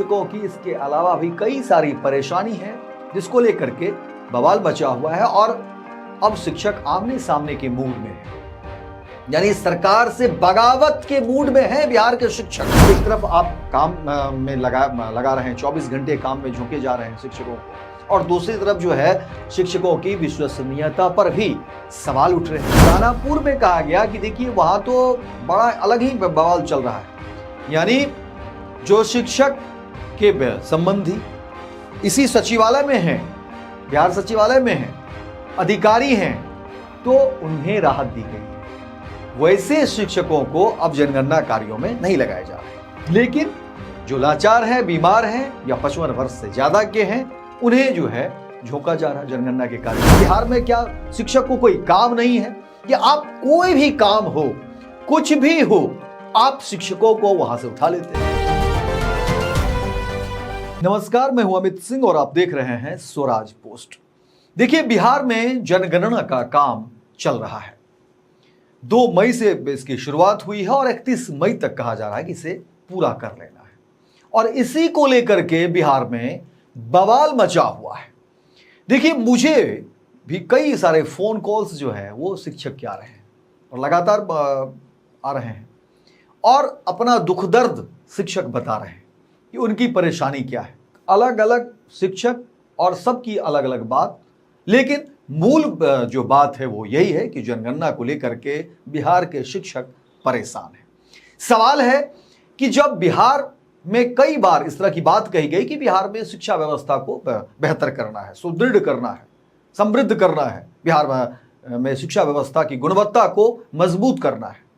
शिक्षकों की इसके अलावा भी कई सारी परेशानी है जिसको लेकर के बवाल मचा हुआ है और अब शिक्षक आमने सामने के मूड में है, यानी सरकार से बगावत के मूड में है बिहार के शिक्षक। एक तरफ आप काम में लगा रहे हैं, 24 घंटे काम में झोंके जा रहे हैं शिक्षकों को, और दूसरी तरफ जो है शिक्षकों की विश्वसनीयता पर भी सवाल उठ रहे हैं। दानापुर में कहा गया कि देखिए वहां तो बड़ा अलग ही बवाल चल रहा है, यानी जो शिक्षक के संबंधी इसी सचिवालय में हैं, बिहार सचिवालय में हैं, अधिकारी हैं, तो उन्हें राहत दी गई है। वैसे शिक्षकों को अब जनगणना कार्यों में नहीं लगाया जा रहा है, लेकिन जो लाचार हैं, बीमार हैं या 55 वर्ष से ज्यादा के हैं, उन्हें जो है झोंका जा रहा है जनगणना के कार्य। बिहार में क्या शिक्षक को कोई काम नहीं है कि आप कोई भी काम हो, कुछ भी हो, आप शिक्षकों को वहां से उठा लेते हैं। नमस्कार, मैं हूं अमित सिंह और आप देख रहे हैं स्वराज पोस्ट। देखिए, बिहार में जनगणना का काम चल रहा है। 2 मई से इसकी शुरुआत हुई है और 31 मई तक कहा जा रहा है कि इसे पूरा कर लेना है, और इसी को लेकर के बिहार में बवाल मचा हुआ है। देखिए, मुझे भी कई सारे फोन कॉल्स जो है वो शिक्षक के आ रहे हैं और लगातार आ रहे हैं और अपना दुख दर्द शिक्षक बता रहे हैं कि उनकी परेशानी क्या है। अलग अलग शिक्षक और सबकी अलग अलग बात, लेकिन मूल जो बात है वो यही है कि जनगणना को लेकर के बिहार के शिक्षक परेशान हैं। सवाल है कि जब बिहार में कई बार इस तरह की बात कही गई कि बिहार में शिक्षा व्यवस्था को बेहतर करना है, सुदृढ़ करना है, समृद्ध करना है, बिहार में शिक्षा व्यवस्था की गुणवत्ता को मजबूत करना है,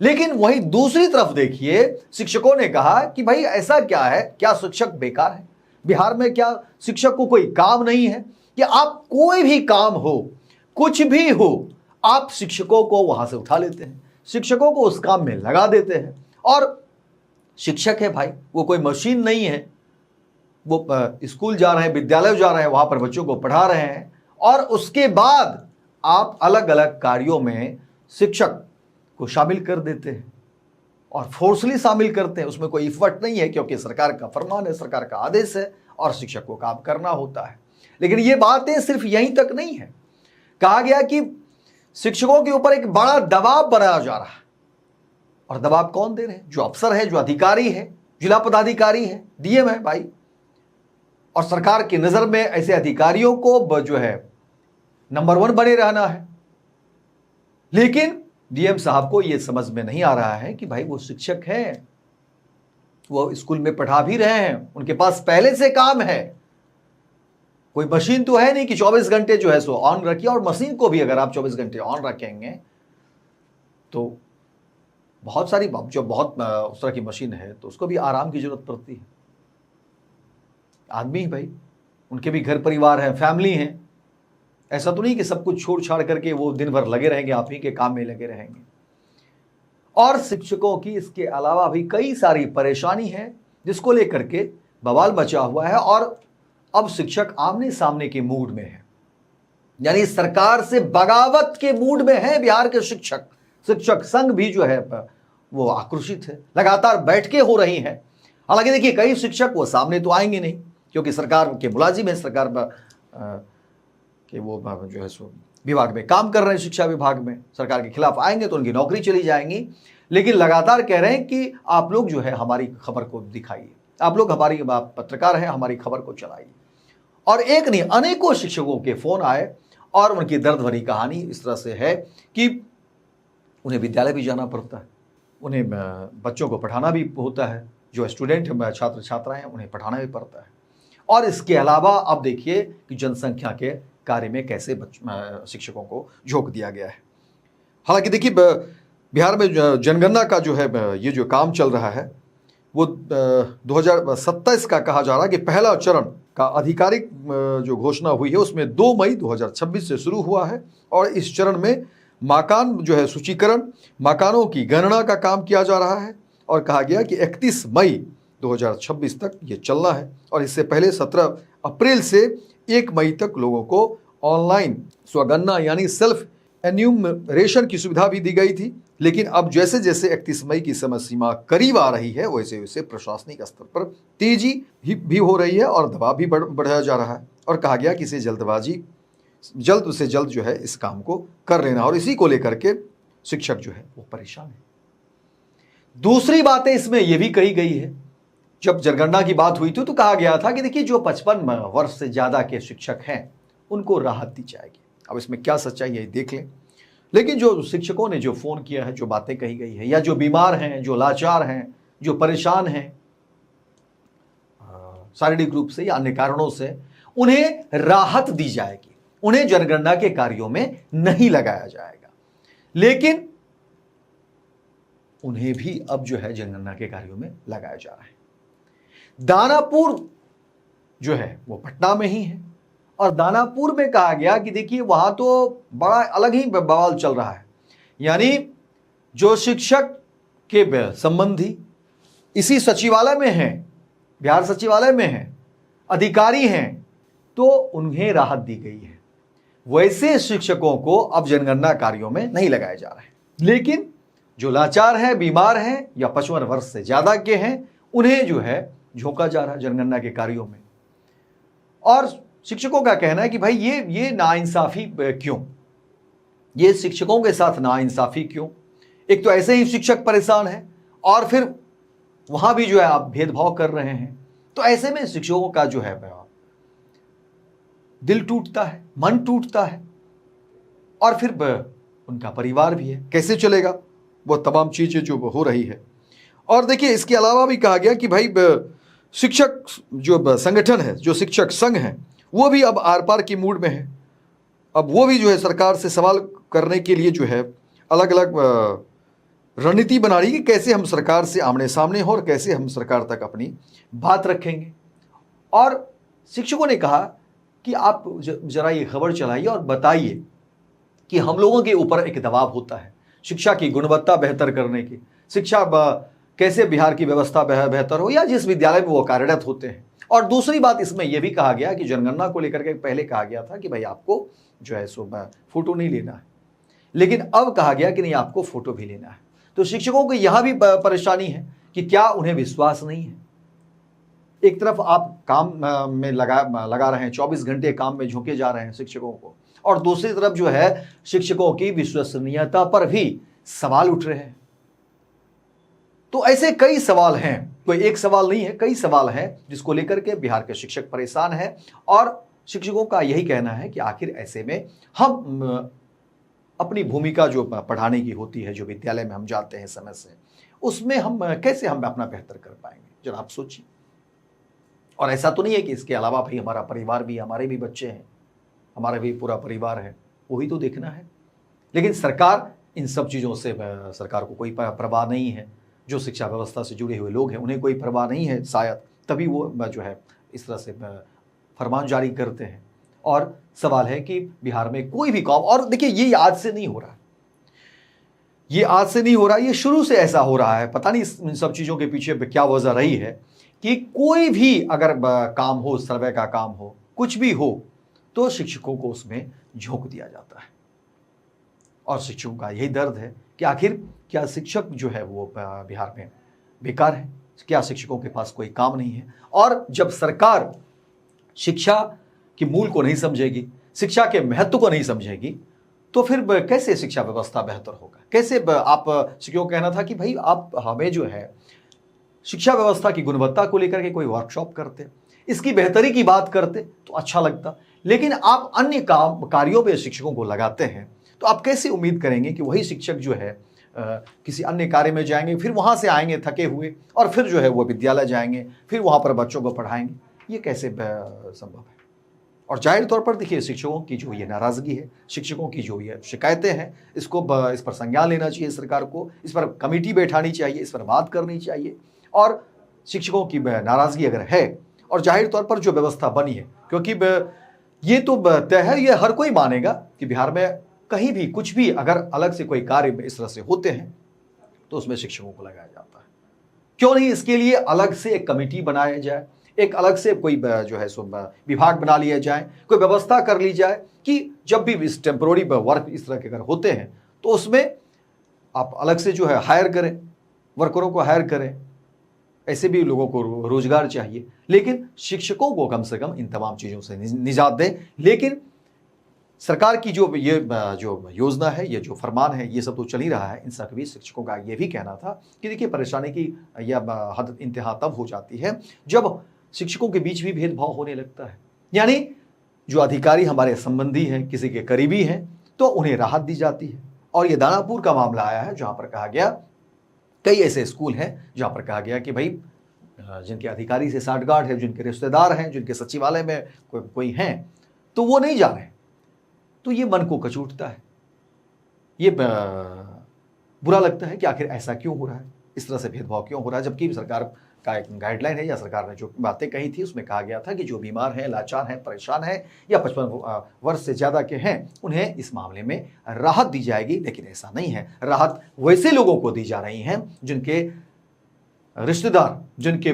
लेकिन वहीं दूसरी तरफ देखिए शिक्षकों ने कहा कि भाई ऐसा क्या है, क्या शिक्षक बेकार है? बिहार में क्या शिक्षक को कोई काम नहीं है कि आप कोई भी काम हो, कुछ भी हो, आप शिक्षकों को वहां से उठा लेते हैं, शिक्षकों को उस काम में लगा देते हैं। और शिक्षक है भाई, वो कोई मशीन नहीं है, वो स्कूल जा रहे हैं, विद्यालय जा रहे हैं, वहां पर बच्चों को पढ़ा रहे हैं, और उसके बाद आप अलग अलग कार्यों में शिक्षक को शामिल कर देते हैं और फोर्सली शामिल करते हैं। उसमें कोई इफर्ट नहीं है, क्योंकि सरकार का फरमान है, सरकार का आदेश है और शिक्षक को काम करना होता है। लेकिन ये बातें सिर्फ यहीं तक नहीं है। कहा गया कि शिक्षकों के ऊपर एक बड़ा दबाव बनाया जा रहा है, और दबाव कौन दे रहे हैं? जो अफसर है, जो अधिकारी है, जिला पदाधिकारी है, डीएम है भाई। और सरकार की नजर में ऐसे अधिकारियों को जो है नंबर 1 बने रहना है, लेकिन डीएम साहब को यह समझ में नहीं आ रहा है कि भाई वो शिक्षक हैं, वो स्कूल में पढ़ा भी रहे हैं, उनके पास पहले से काम है। कोई मशीन तो है नहीं कि 24 घंटे जो है सो ऑन रखिए, और मशीन को भी अगर आप 24 घंटे ऑन रखेंगे तो बहुत सारी जो बहुत उस तरह की मशीन है तो उसको भी आराम की जरूरत पड़ती है। आदमी भाई, उनके भी घर परिवार है, फैमिली है। ऐसा तो नहीं कि सब कुछ छोड़ छाड़ करके वो दिन भर लगे रहेंगे, आप ही के काम में लगे रहेंगे। और शिक्षकों की इसके अलावा भी कई सारी परेशानी है जिसको लेकर के बवाल मचा हुआ है, और अब शिक्षक आमने सामने के मूड में है, यानी सरकार से बगावत के मूड में है बिहार के शिक्षक। शिक्षक संघ भी जो है वो आक्रोशित है, लगातार बैठकें हो रही हैं। हालांकि देखिए, कई शिक्षक वो सामने तो आएंगे नहीं, क्योंकि सरकार के मुलाजिम है, सरकार कि वो जो है सो विभाग में काम कर रहे हैं, शिक्षा विभाग में। सरकार के खिलाफ आएंगे तो उनकी नौकरी चली जाएंगी, लेकिन लगातार कह रहे हैं कि आप लोग जो है हमारी खबर को दिखाइए, आप लोग हमारी पत्रकार हैं, हमारी खबर को चलाइए। और एक नहीं, अनेकों शिक्षकों के फोन आए और उनकी दर्द भरी कहानी इस तरह से है कि उन्हें विद्यालय भी जाना पड़ता है, उन्हें बच्चों को पढ़ाना भी होता है, जो स्टूडेंट छात्र छात्राएं हैं उन्हें पढ़ाना भी पड़ता है। और इसके अलावा अब देखिए कि जनसंख्या के कार्य में कैसे शिक्षकों को झोंक दिया गया है। हालांकि देखिए, बिहार में जनगणना का जो है ये जो काम चल रहा है वो 2027 का कहा जा रहा है कि पहला चरण का आधिकारिक जो घोषणा हुई है उसमें 2 मई 2026 से शुरू हुआ है, और इस चरण में मकान जो है सूचीकरण, मकानों की गणना का काम किया जा रहा है। और कहा गया कि 31 मई 2026 तक ये चलना है, और इससे पहले 17 अप्रैल से 1 मई तक लोगों को ऑनलाइन स्वगणना यानी सेल्फ एन्यूमरेशन की सुविधा भी दी गई थी, लेकिन अब जैसे जैसे 31 मई की समय सीमा करीब आ रही है वैसे वैसे प्रशासनिक स्तर पर तेजी भी हो रही है और दबाव भी बढ़ाया जा रहा है और कहा गया कि इसे जल्द से जल्द जो है इस काम को कर लेना, और इसी को लेकर के शिक्षक जो है वो परेशान है। दूसरी बातें इसमें यह भी कही गई है, जब जनगणना की बात हुई थी तो कहा गया था कि देखिए जो 55 वर्ष से ज्यादा के शिक्षक हैं उनको राहत दी जाएगी। अब इसमें क्या सच्चाई है देख लें, लेकिन जो शिक्षकों ने जो फोन किया है, जो बातें कही गई है, या जो बीमार हैं, जो लाचार हैं, जो परेशान हैं शारीरिक रूप से या अन्य कारणों से, उन्हें राहत दी जाएगी, उन्हें जनगणना के कार्यों में नहीं लगाया जाएगा। लेकिन उन्हें भी अब जो है जनगणना के कार्यों में लगाया जा रहा है। दानापुर जो है वो पटना में ही है, और दानापुर में कहा गया कि देखिए वहां तो बड़ा अलग ही बवाल चल रहा है, यानी जो शिक्षक के संबंधी इसी सचिवालय में हैं, बिहार सचिवालय में हैं, अधिकारी हैं, तो उन्हें राहत दी गई है। वैसे शिक्षकों को अब जनगणना कार्यों में नहीं लगाया जा रहा है, लेकिन जो लाचार हैं, बीमार हैं या 55 वर्ष से ज्यादा के हैं, उन्हें जो है झोंका जा रहा है जनगणना के कार्यों में। और शिक्षकों का कहना है कि भाई ये नाइंसाफी क्यों, ये शिक्षकों के साथ नाइंसाफी क्यों? एक तो ऐसे ही शिक्षक परेशान है और फिर वहां भी जो है आप भेदभाव कर रहे हैं, तो ऐसे में शिक्षकों का जो है दिल टूटता है, मन टूटता है, और फिर उनका परिवार भी है, कैसे चलेगा वो तमाम चीजें जो हो रही है। और देखिए इसके अलावा भी कहा गया कि भाई शिक्षक जो संगठन है, जो शिक्षक संघ है, वो भी अब आर पार की मूड में है। अब वो भी जो है सरकार से सवाल करने के लिए जो है अलग अलग रणनीति बना रही है कि कैसे हम सरकार से आमने सामने हो और कैसे हम सरकार तक अपनी बात रखेंगे। और शिक्षकों ने कहा कि आप जरा ये खबर चलाइए और बताइए कि हम लोगों के ऊपर एक दबाव होता है शिक्षा की गुणवत्ता बेहतर करने की, शिक्षा कैसे बिहार की व्यवस्था बेहतर हो, या जिस विद्यालय में वो कार्यरत होते हैं। और दूसरी बात इसमें यह भी कहा गया कि जनगणना को लेकर के पहले कहा गया था कि भाई आपको जो है सो फोटो नहीं लेना है, लेकिन अब कहा गया कि नहीं आपको फोटो भी लेना है। तो शिक्षकों को यहां भी परेशानी है कि क्या उन्हें विश्वास नहीं है। एक तरफ आप काम में लगा रहे हैं, 24 घंटे काम में झोंके जा रहे हैं शिक्षकों को, और दूसरी तरफ जो है शिक्षकों की विश्वसनीयता पर भी सवाल उठ रहे हैं। तो ऐसे कई सवाल हैं, कोई एक सवाल नहीं है, कई सवाल हैं जिसको लेकर के बिहार के शिक्षक परेशान हैं। और शिक्षकों का यही कहना है कि आखिर ऐसे में हम अपनी भूमिका जो पढ़ाने की होती है, जो विद्यालय में हम जाते हैं समय से, उसमें हम कैसे हम अपना बेहतर कर पाएंगे, जरा आप सोचिए। और ऐसा तो नहीं है कि इसके अलावा भाई हमारा परिवार भी, हमारे भी बच्चे हैं, हमारा भी पूरा परिवार है, वही तो देखना है। लेकिन सरकार इन सब चीज़ों से, सरकार को कोई परवाह नहीं है। जो शिक्षा व्यवस्था से जुड़े हुए लोग हैं उन्हें कोई परवाह नहीं है शायद, तभी वो जो है इस तरह से फरमान जारी करते हैं। और सवाल है कि बिहार में कोई भी काम, और देखिए ये आज से नहीं हो रहा, ये आज से नहीं हो रहा, ये शुरू से ऐसा हो रहा है। पता नहीं इन सब चीज़ों के पीछे क्या वजह रही है कि कोई भी अगर काम हो, सर्वे का काम हो, कुछ भी हो, तो शिक्षकों को उसमें झोंक दिया जाता है। और शिक्षकों का यही दर्द है कि आखिर क्या शिक्षक जो है वो बिहार में बेकार है, क्या शिक्षकों के पास कोई काम नहीं है। और जब सरकार शिक्षा की मूल को नहीं समझेगी, शिक्षा के महत्व को नहीं समझेगी, तो फिर कैसे शिक्षा व्यवस्था बेहतर होगा, कैसे आप शिक्षकों को कहना था कि भाई आप हमें जो है शिक्षा व्यवस्था की गुणवत्ता को लेकर के कोई वर्कशॉप करते, इसकी बेहतरी की बात करते तो अच्छा लगता। लेकिन आप अन्य कार्यों में शिक्षकों को लगाते हैं, तो आप कैसे उम्मीद करेंगे कि वही शिक्षक जो है किसी अन्य कार्य में जाएंगे, फिर वहां से आएंगे थके हुए, और फिर जो है वो विद्यालय जाएंगे, फिर वहां पर बच्चों को पढ़ाएंगे, ये कैसे संभव है। और जाहिर तौर पर देखिए शिक्षकों की जो ये नाराजगी है, शिक्षकों की जो ये शिकायतें हैं, इस पर संज्ञान लेना चाहिए सरकार को, इस पर कमेटी बैठानी चाहिए, इस पर बात करनी चाहिए। और शिक्षकों की नाराजगी अगर है, और जाहिर तौर पर जो व्यवस्था बनी है, क्योंकि ये तो तय है, ये हर कोई मानेगा कि बिहार में कहीं भी कुछ भी अगर अलग से कोई कार्य इस तरह से होते हैं तो उसमें शिक्षकों को लगाया जाता है। क्यों नहीं इसके लिए अलग से एक कमेटी बनाया जाए, एक अलग से कोई जो है सो विभाग बना लिया जाए, कोई व्यवस्था कर ली जाए कि जब भी इस टेम्पोररी वर्क इस तरह के अगर होते हैं तो उसमें आप अलग से जो है हायर करें, वर्करों को हायर करें। ऐसे भी लोगों को रोजगार चाहिए, लेकिन शिक्षकों को कम से कम इन तमाम चीज़ों से निजात दें। लेकिन सरकार की जो योजना है, ये जो फरमान है, ये सब तो चल ही रहा है। इन सभी शिक्षकों का ये भी कहना था कि देखिए परेशानी की यह हद इंतहा तब हो जाती है जब शिक्षकों के बीच भी भेदभाव होने लगता है। यानी जो अधिकारी हमारे संबंधी हैं, किसी के करीबी हैं, तो उन्हें राहत दी जाती है। और ये दानापुर का मामला आया है जहाँ पर कहा गया, कई ऐसे स्कूल हैं जहाँ पर कहा गया कि भाई जिनके अधिकारी से साठगांठ है, जिनके रिश्तेदार हैं, जिनके सचिवालय में कोई हैं, तो वो नहीं जा रहे। तो ये मन को कचूटता है, ये बुरा लगता है कि आखिर ऐसा क्यों हो रहा है, इस तरह से भेदभाव क्यों हो रहा है। जबकि सरकार का एक गाइडलाइन है या सरकार ने जो बातें कही थी उसमें कहा गया था कि जो बीमार हैं, लाचार हैं, परेशान हैं या 55 वर्ष से ज़्यादा के हैं, उन्हें इस मामले में राहत दी जाएगी। लेकिन ऐसा नहीं है। राहत वैसे लोगों को दी जा रही हैं जिनके रिश्तेदार, जिनके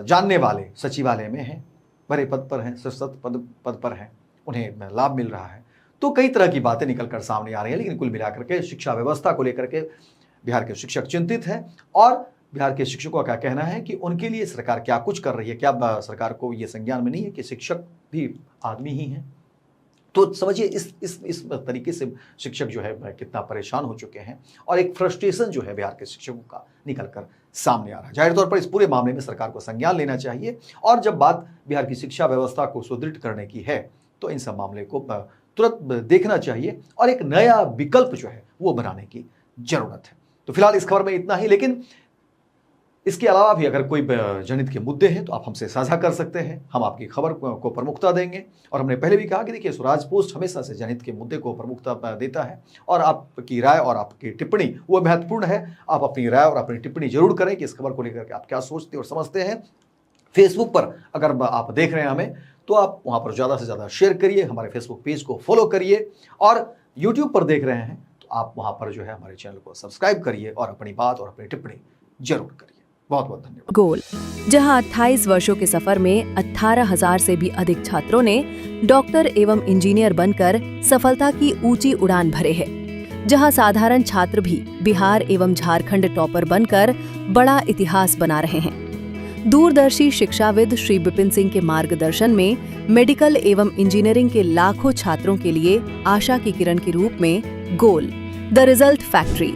जानने वाले सचिवालय में हैं, बड़े पद पर हैं, शीर्षस्थ पद पर हैं, उन्हें लाभ मिल रहा है। तो कई तरह की बातें निकल कर सामने आ रही हैं। लेकिन कुल मिलाकर के शिक्षा व्यवस्था को लेकर के बिहार के शिक्षक चिंतित हैं और बिहार के शिक्षकों का कहना है कि उनके लिए सरकार क्या कुछ कर रही है। क्या सरकार को ये संज्ञान में नहीं है कि शिक्षक भी आदमी ही हैं। तो समझिए इस तरीके से शिक्षक जो है कितना परेशान हो चुके हैं और एक फ्रस्ट्रेशन जो है बिहार के शिक्षकों का निकल कर सामने आ रहा है। जाहिर तौर पर इस पूरे मामले में सरकार को संज्ञान लेना चाहिए और जब बात बिहार की शिक्षा व्यवस्था को सुदृढ़ करने की है तो इन सब मामले को तुरंत देखना चाहिए और एक नया विकल्प जो है वो बनाने की जरूरत है। तो फिलहाल इस खबर में इतना ही, लेकिन इसके अलावा भी अगर कोई जनहित के मुद्दे हैं तो आप हमसे साझा कर सकते हैं, हम आपकी खबर को प्रमुखता देंगे। और हमने पहले भी कहा कि देखिए स्वराज पोस्ट हमेशा से जनहित के मुद्दे को प्रमुखता देता है और आपकी राय और आपकी टिप्पणी वो महत्वपूर्ण है। आप अपनी राय और अपनी टिप्पणी जरूर करें कि इस खबर को लेकर के आप क्या सोचते और समझते हैं। फेसबुक पर अगर आप देख रहे हैं हमें तो आप वहाँ पर ज़्यादा से ज़्यादा शेयर करिए, हमारे फेसबुक पेज को फॉलो करिए और यूट्यूब पर देख रहे हैं तो आप वहाँ पर जो है हमारे चैनल को सब्सक्राइब करिए और अपनी बात और अपनी टिप्पणी जरूर करिए। बहुत बहुत धन्यवाद। गोल, जहां 28 वर्षों के सफर में 18,000 से भी अधिक छात्रों ने डॉक्टर एवं इंजीनियर बनकर सफलता की ऊंची उड़ान भरे है, जहां साधारण छात्र भी बिहार एवं झारखंड टॉपर बनकर बड़ा इतिहास बना रहे हैं। दूरदर्शी शिक्षाविद श्री विपिन सिंह के मार्गदर्शन में मेडिकल एवं इंजीनियरिंग के लाखों छात्रों के लिए आशा की किरण के रूप में गोल, द रिजल्ट फैक्ट्री